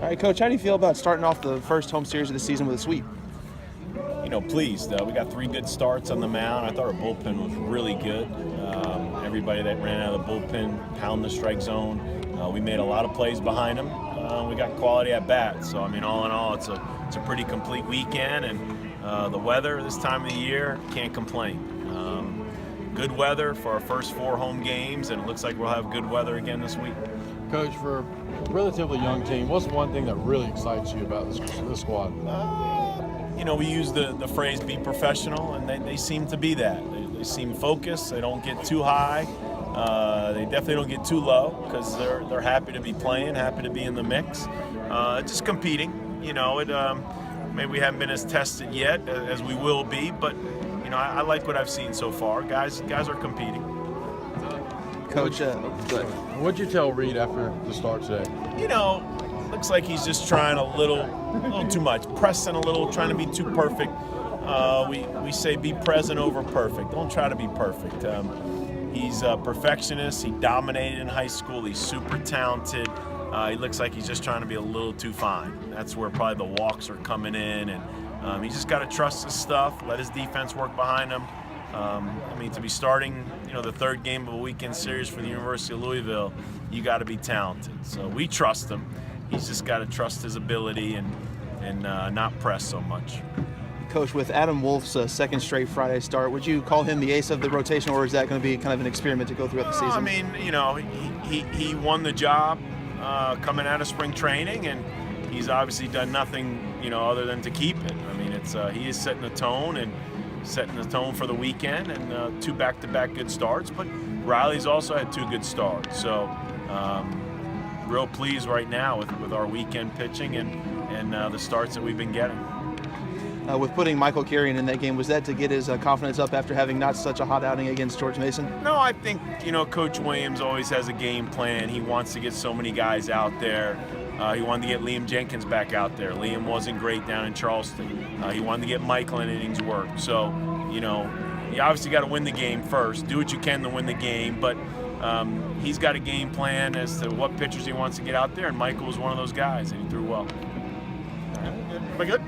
All right, Coach, how do you feel about starting off the first home series of the season with a sweep? Pleased. We got 3 good starts on the mound. I thought our bullpen was really good. Everybody that ran out of the bullpen pounded the strike zone. We made a lot of plays behind them. We got quality at bats. So, all in all, it's a pretty complete weekend. And the weather this time of the year, can't complain. Good weather for our first 4 home games, and it looks like we'll have good weather again this week. Coach, for a relatively young team, what's one thing that really excites you about this squad? We use the phrase "be professional," and they seem to be that. They seem focused. They don't get too high. They definitely don't get too low because they're happy to be playing, happy to be in the mix. Just competing. Maybe we haven't been as tested yet as we will be, but I like what I've seen so far. Guys are competing. Coach, What'd you tell Reed after the start today? Looks like he's just trying a little too much, pressing a little, trying to be too perfect. We say be present over perfect. Don't try to be perfect. He's a perfectionist. He dominated in high school. He's super talented. He looks like he's just trying to be a little too fine. That's where probably the walks are coming in, and he's just got to trust his stuff, let his defense work behind him. To be starting, the 3rd game of a weekend series for the University of Louisville, you got to be talented. So we trust him. He's just got to trust his ability and not press so much. Coach, with Adam Wolf's second straight Friday start, would you call him the ace of the rotation, or is that going to be kind of an experiment to go throughout the season? He won the job coming out of spring training, and he's obviously done nothing, other than to keep it. He is setting the tone for the weekend, and 2 back-to-back good starts. But Riley's also had 2 good starts, so real pleased right now with our weekend pitching and the starts that we've been getting. With putting Michael Carrion in that game, was that to get his confidence up after having not such a hot outing against George Mason? No, I think Coach Williams always has a game plan. He wants to get so many guys out there. He wanted to get Liam Jenkins back out there. Liam wasn't great down in Charleston. He wanted to get Michael in innings work. So, you obviously got to win the game first. Do what you can to win the game, but he's got a game plan as to what pitchers he wants to get out there, and Michael was one of those guys, and he threw well. Am I good?